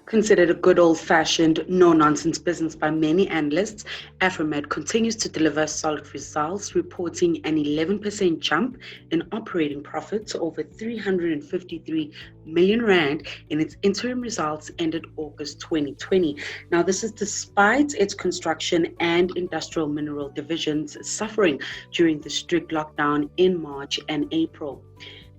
Considered a good old-fashioned, no-nonsense business by many analysts, Afrimat continues to deliver solid results, reporting an 11% jump in operating profit to over 353 million rand in its interim results ended August 2020. Now, this is despite its construction and industrial mineral divisions suffering during the strict lockdown in March and April.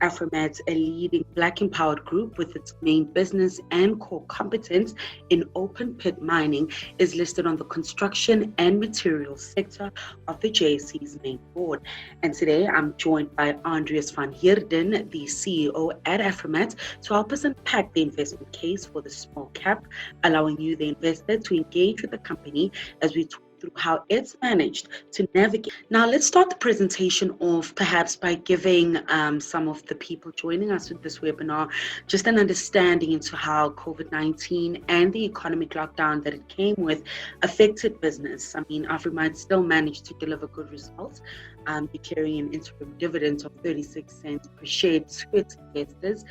Afrimat, a leading Black empowered group with its main business and core competence in open pit mining, is listed on the construction and materials sector of the JSE's Main Board. And today I'm joined by Andries van Heerden, the CEO at Afrimat, to help us unpack the investment case for the small cap, allowing you, the investor, to engage with the company as we talk through how it's managed to navigate. Now, let's start the presentation off perhaps by giving some of the people joining us with this webinar just an understanding into how COVID-19 and the economic lockdown that it came with affected business. I mean, Afrimat still managed to deliver good results, declaring an interim dividend of 36 cents per share to its investors.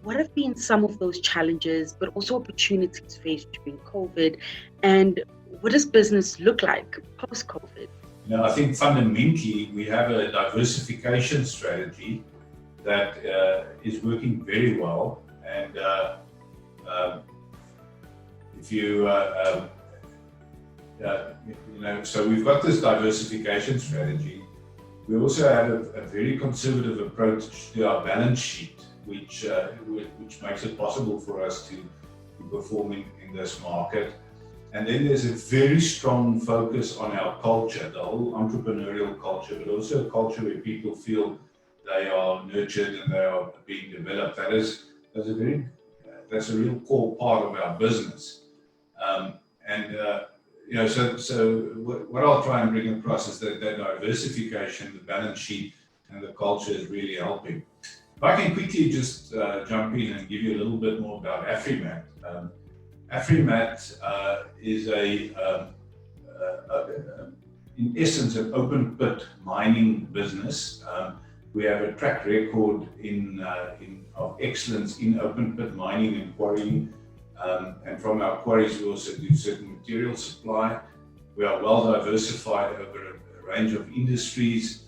What have been some of those challenges, but also opportunities faced during COVID, and what does business look like post-COVID? I think fundamentally we have a diversification strategy that is working very well. And so we've got this diversification strategy. We also have a very conservative approach to our balance sheet, which makes it possible for us to perform in this market. And then there's a very strong focus on our culture, the whole entrepreneurial culture, but also a culture where people feel they are nurtured and they are being developed. That's a real core part of our business. So what I'll try and bring across is that diversification, the balance sheet, and the culture is really helping. If I can quickly just jump in and give you a little bit more about Afrimat. Afrimat is in essence, an open pit mining business. We have a track record of excellence in open pit mining and quarrying. And from our quarries, we also do certain material supply. We are well diversified over a range of industries.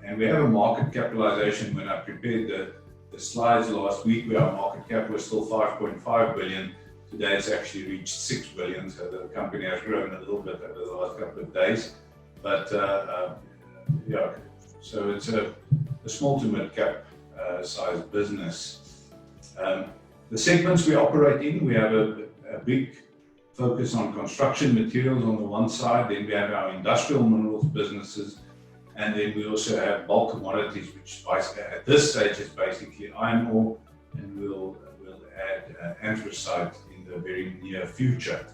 And we have a market capitalization. When I prepared the slides last week, where our market cap was still 5.5 billion. Today it's actually reached 6 billion, so the company has grown a little bit over the last couple of days. But so it's a small to mid cap size business. The segments we operate in, we have a big focus on construction materials on the one side, then we have our industrial minerals businesses, and then we also have bulk commodities, which at this stage is basically iron ore, and we'll add anthracite in the very near future.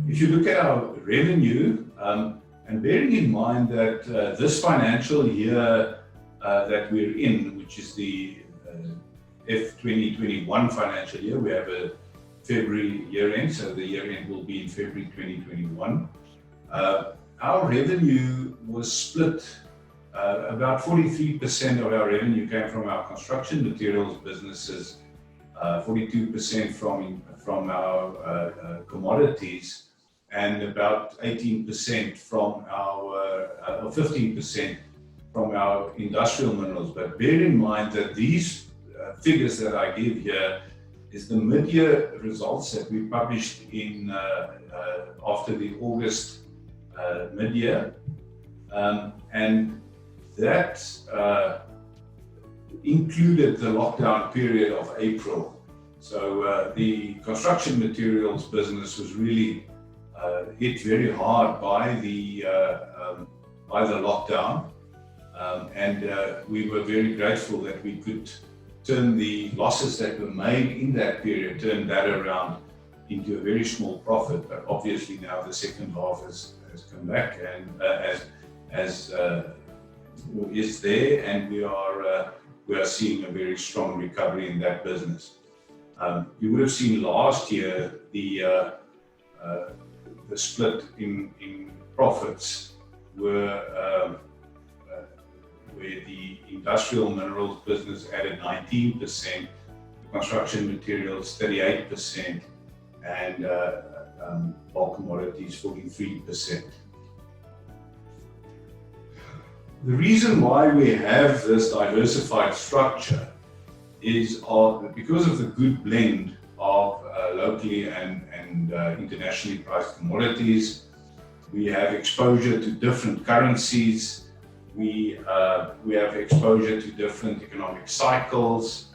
If you look at our revenue, and bearing in mind that this financial year that we're in, which is the F2021 financial year, we have a February year end, so the year end will be in February 2021. Our revenue was split. About 43% of our revenue came from our construction materials businesses, 42% from our commodities, and about 18% from or 15% from our industrial minerals. But bear in mind that these figures that I give here is the mid-year results that we published in after the August mid-year, and that included the lockdown period of April. So the construction materials business was really hit very hard by the lockdown, and we were very grateful that we could turn the losses that were made in that period, turn that around into a very small profit. But obviously now the second half has come back and is there, and we are seeing a very strong recovery in that business. You would have seen last year the split in profits were where the industrial minerals business added 19%, construction materials 38%, and bulk commodities 43%. The reason why we have this diversified structure is because of the good blend of locally and internationally priced commodities. We have exposure to different currencies. We have exposure to different economic cycles.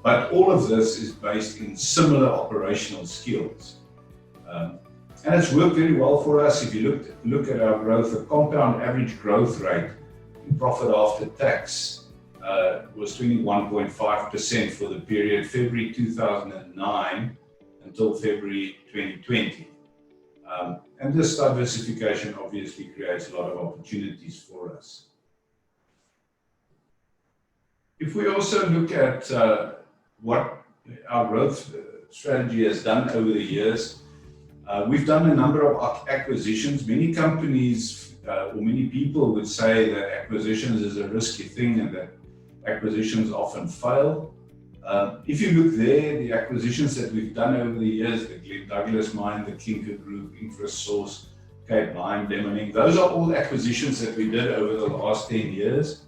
But all of this is based in similar operational skills. And it's worked very well for us. If you look at our growth, the compound average growth rate in profit after tax was 21.5% for the period February 2009 until February 2020. And this diversification obviously creates a lot of opportunities for us. If we also look at what our growth strategy has done over the years, we've done a number of acquisitions. Many companies or many people would say that acquisitions is a risky thing and that acquisitions often fail. If you look there, the acquisitions that we've done over the years, the Glen Douglas Mine, the Clinker Group, InfraSource, Cape Mine, Demoning, those are all acquisitions that we did over the last 10 years.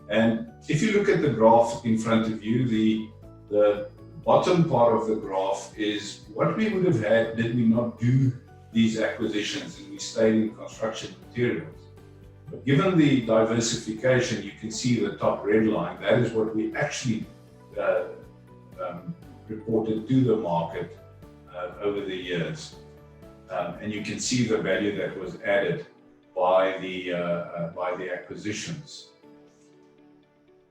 And if you look at the graph in front of you, the bottom part of the graph is what we would have had did we not do these acquisitions and we stayed in construction materials. But given the diversification, you can see the top red line, that is what we actually reported to the market over the years. And you can see the value that was added by the acquisitions.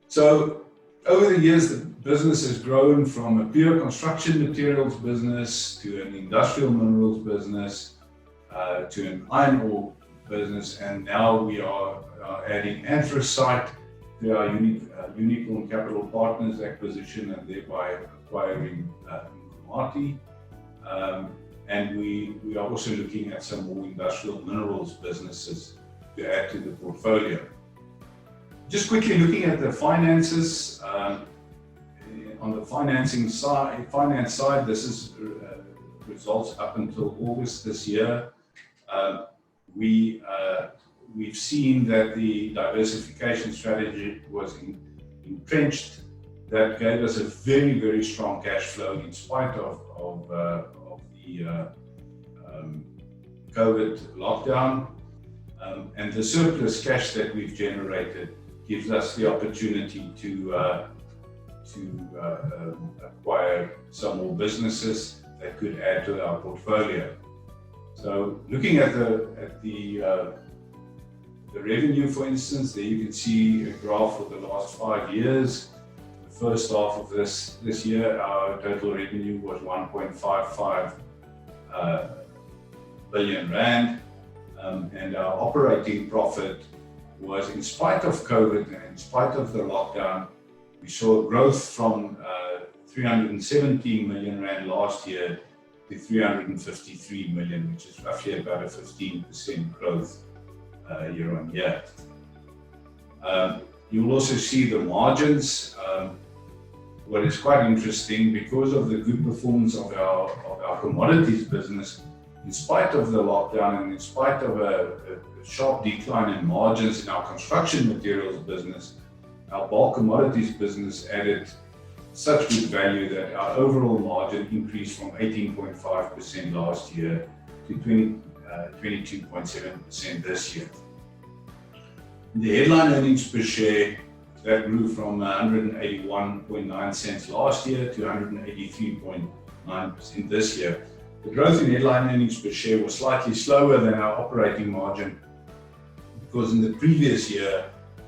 So over the years, the business has grown from a pure construction materials business to an industrial minerals business to an iron ore business, and now we are adding anthracite to our Unicorn Capital Partners acquisition and thereby acquiring Nkomati. And we are also looking at some more industrial minerals businesses to add to the portfolio. Just quickly looking at the finances, on the finance side, this is results up until August this year. We've seen that the diversification strategy was entrenched. That gave us a very, very strong cash flow in spite of the COVID lockdown. And the surplus cash that we've generated gives us the opportunity to acquire some more businesses that could add to our portfolio. So looking at the revenue, for instance, there you can see a graph for the last 5 years. The first half of this year, our total revenue was 1.55 billion rand, and our operating profit was, in spite of COVID and in spite of the lockdown, we saw growth from 317 million rand last year to 353 million, which is roughly about a 15% growth year on year. You will also see the margins. What is quite interesting, because of the good performance of our commodities business, in spite of the lockdown and in spite of a sharp decline in margins in our construction materials business, our bulk commodities business added such good value that our overall margin increased from 18.5% last year to 22.7% this year. The headline earnings per share, that grew from 181.9 cents last year to 183.9% this year. The growth in headline earnings per share was slightly slower than our operating margin, because in the previous year,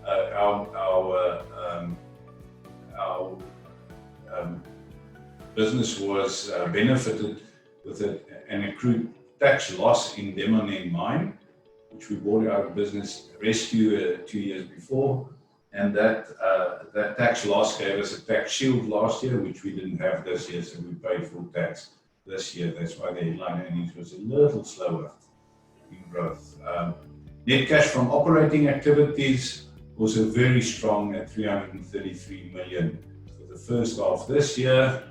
our business was benefited with an accrued tax loss in Demoning Mine, which we bought out of business rescue 2 years before, and that tax loss gave us a tax shield last year, which we didn't have this year, so we paid full tax this year. That's why the headline earnings was a little slower in growth. Net cash from operating activities also very strong at 333 million for the first half this year.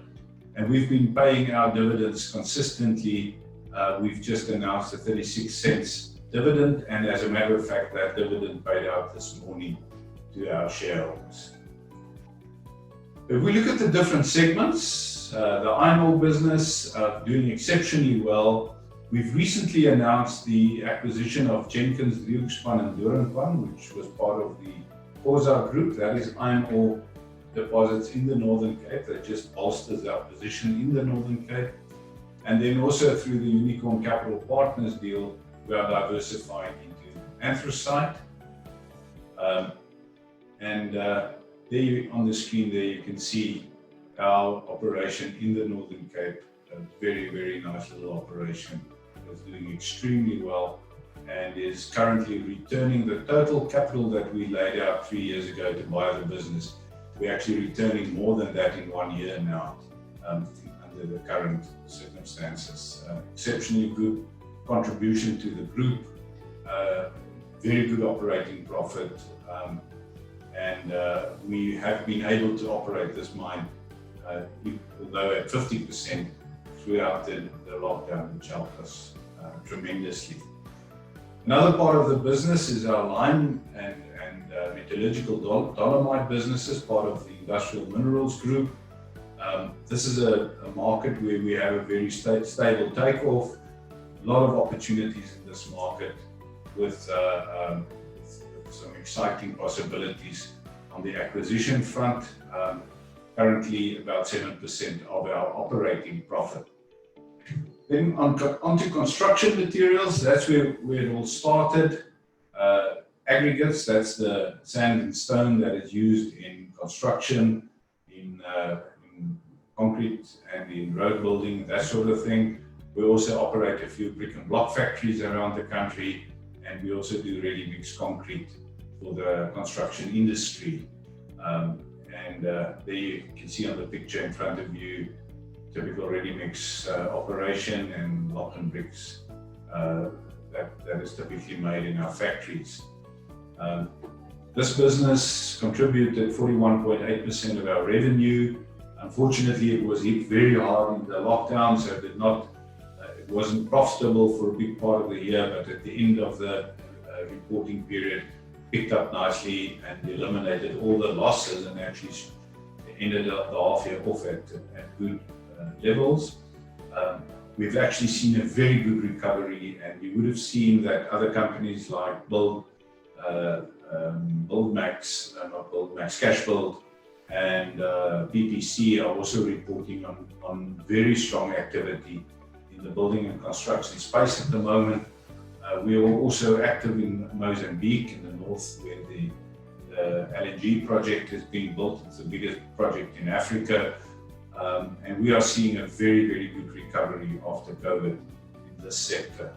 And we've been paying our dividends consistently. We've just announced a 36 cents dividend, and as a matter of fact, that dividend paid out this morning to our shareholders. If we look at the different segments, the iron ore business doing exceptionally well. We've recently announced the acquisition of Jenkins, Driehoekspan and Doornpan, which was part of the Forza Group. That is iron ore deposits in the Northern Cape. That just bolsters our position in the Northern Cape. And then also through the Unicorn Capital Partners deal, we are diversifying into anthracite. There on the screen there you can see our operation in the Northern Cape, a very, very nice little operation. It's doing extremely well and is currently returning the total capital that we laid out 3 years ago to buy the business. We're actually returning more than that in 1 year now, under the current circumstances. Exceptionally good contribution to the group, very good operating profit, and we have been able to operate this mine, although at 50% throughout the lockdown, which helped us tremendously. Another part of the business is our lime and metallurgical dolomite businesses, part of the Industrial Minerals Group. This is a market where we have a very stable takeoff, a lot of opportunities in this market with some exciting possibilities on the acquisition front. Currently about 7% of our operating profit. Then onto construction materials, that's where it all started. Aggregates, that's the sand and stone that is used in construction, in concrete and in road building, that sort of thing. We also operate a few brick and block factories around the country, and we also do ready-mix concrete for the construction industry. There you can see on the picture in front of you, typical ready-mix operation and block and bricks that is typically made in our factories. This business contributed 41.8% of our revenue. Unfortunately, it was hit very hard in the lockdown, so it wasn't profitable for a big part of the year, but at the end of the reporting period, picked up nicely and eliminated all the losses and actually ended up the half year off at good levels. We've actually seen a very good recovery, and you would have seen that other companies like Cashbuild and PPC are also reporting on very strong activity in the building and construction space at the moment. We are also active in Mozambique in the north, where the LNG project is being built. It's the biggest project in Africa. And we are seeing a very, very good recovery after COVID in this sector.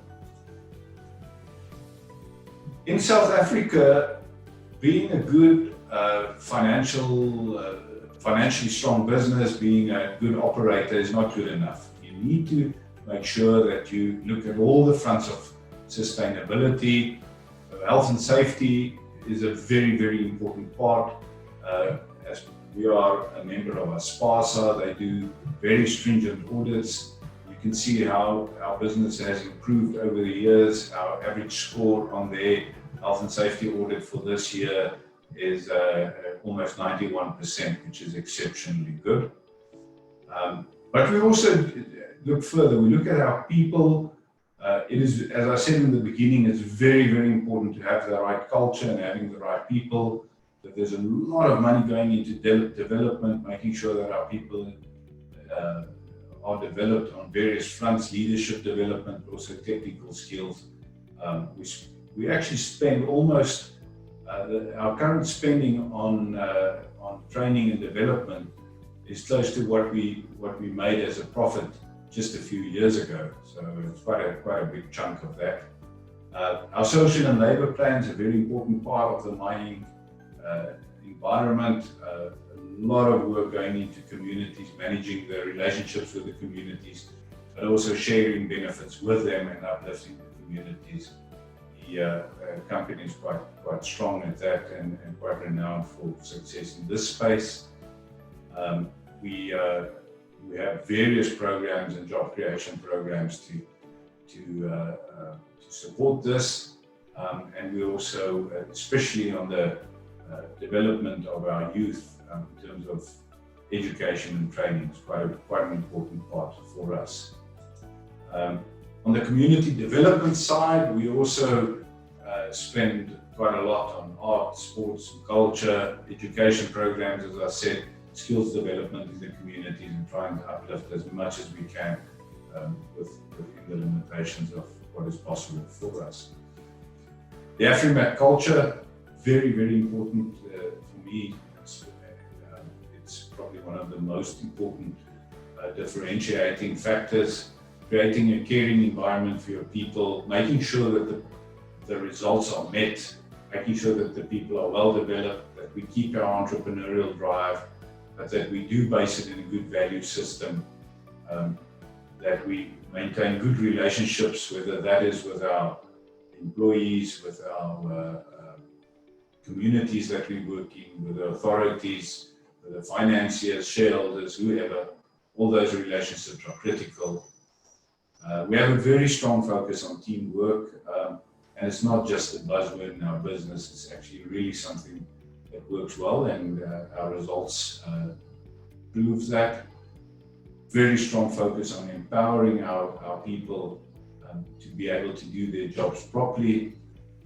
In South Africa, being a good financially strong business, being a good operator is not good enough. You need to make sure that you look at all the fronts of sustainability. Health and safety is a very, very important part. As we are a member of ASPASA, they do very stringent audits. You can see how our business has improved over the years. Our average score on their health and safety audit for this year is almost 91%, which is exceptionally good. But we also look further. We look at our people. It is, as I said in the beginning, it's very, very important to have the right culture and having the right people. That there's a lot of money going into development, making sure that our people are developed on various fronts, leadership development, also technical skills. We actually spend almost our current spending on training and development is close to what we made as a profit just a few years ago. So it's quite a big chunk of that. Our social and labour plans are a very important part of the mining environment. A lot of work going into communities, managing the relationships with the communities, but also sharing benefits with them and uplifting the communities the company is quite strong at that and quite renowned for success in this space. We have various programs and job creation programs to support this, and we also, especially on the development of our youth in terms of education and training, is quite an important part for us. On the community development side, we also spend quite a lot on art, sports, and culture, education programs, as I said, skills development in the communities, and trying to uplift as much as we can within the limitations of what is possible for us. The Afrimat culture, very, very important for me. It's probably one of the most important differentiating factors. Creating a caring environment for your people, making sure that the results are met, making sure that the people are well developed, that we keep our entrepreneurial drive, but that we do base it in a good value system, that we maintain good relationships, whether that is with our employees, with our communities that we work in, with the authorities, with the financiers, shareholders, whoever. All those relationships are critical. We have a very strong focus on teamwork, and it's not just a buzzword in our business, it's actually really something that works well, and our results prove that. Very strong focus on empowering our people to be able to do their jobs properly,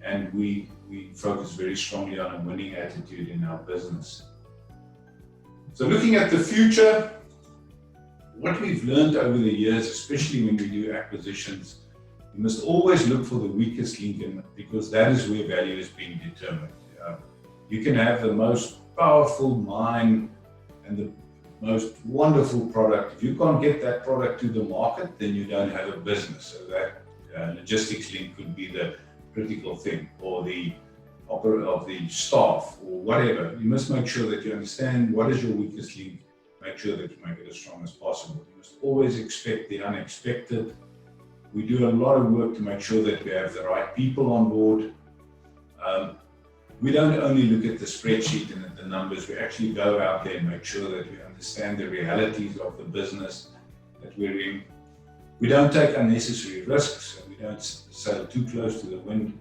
and we focus very strongly on a winning attitude in our business. So looking at the future, what we've learned over the years, especially when we do acquisitions, we must always look for the weakest link in, because that is where value is being determined. You can have the most powerful mine and the most wonderful product. If you can't get that product to the market, then you don't have a business. So that logistics link could be the critical thing, or the of the staff, or whatever. You must make sure that you understand what is your weakest link. Make sure that you make it as strong as possible. You must always expect the unexpected. We do a lot of work to make sure that we have the right people on board. We don't only look at the spreadsheet and at the numbers, we actually go out there and make sure that we understand the realities of the business that we're in. We don't take unnecessary risks, and we don't sail too close to the wind.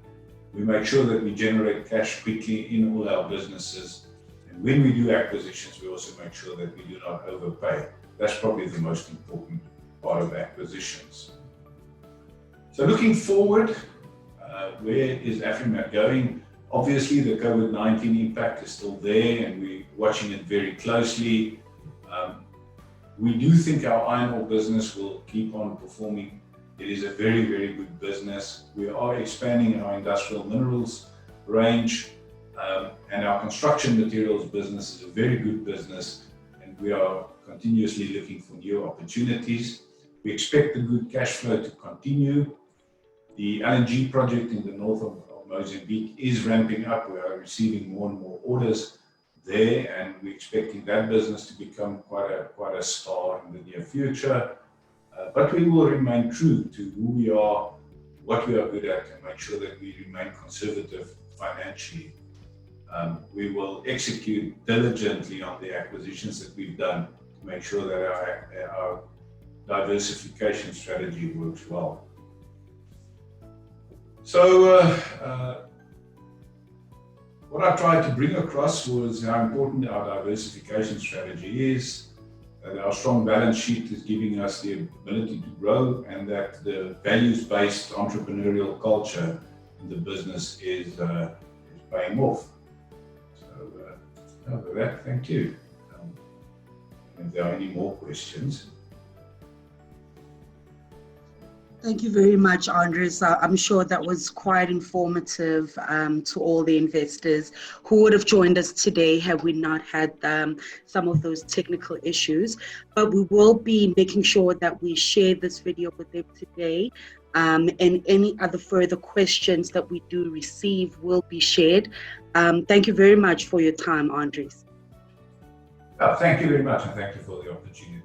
We make sure that we generate cash quickly in all our businesses. When we do acquisitions, we also make sure that we do not overpay. That's probably the most important part of acquisitions. So looking forward, where is Afrimat going? Obviously, the COVID-19 impact is still there, and we're watching it very closely. We do think our iron ore business will keep on performing. It is a very, very good business. We are expanding our industrial minerals range. And our construction materials business is a very good business, and we are continuously looking for new opportunities. We expect the good cash flow to continue. The LNG project in the north of Mozambique is ramping up. We are receiving more and more orders there, and we're expecting that business to become quite a star in the near future. But we will remain true to who we are, what we are good at, and make sure that we remain conservative financially. We will execute diligently on the acquisitions that we've done to make sure that our diversification strategy works well. So what I tried to bring across was how important our diversification strategy is, that our strong balance sheet is giving us the ability to grow, and that the values-based entrepreneurial culture in the business is paying off. With that, thank you. If there are any more questions. Thank you very much, Andries. I'm sure that was quite informative to all the investors who would have joined us today had we not had some of those technical issues. But we will be making sure that we share this video with them today. And any other further questions that we do receive will be shared. Thank you very much for your time, Andries. Thank you very much, and thank you for the opportunity.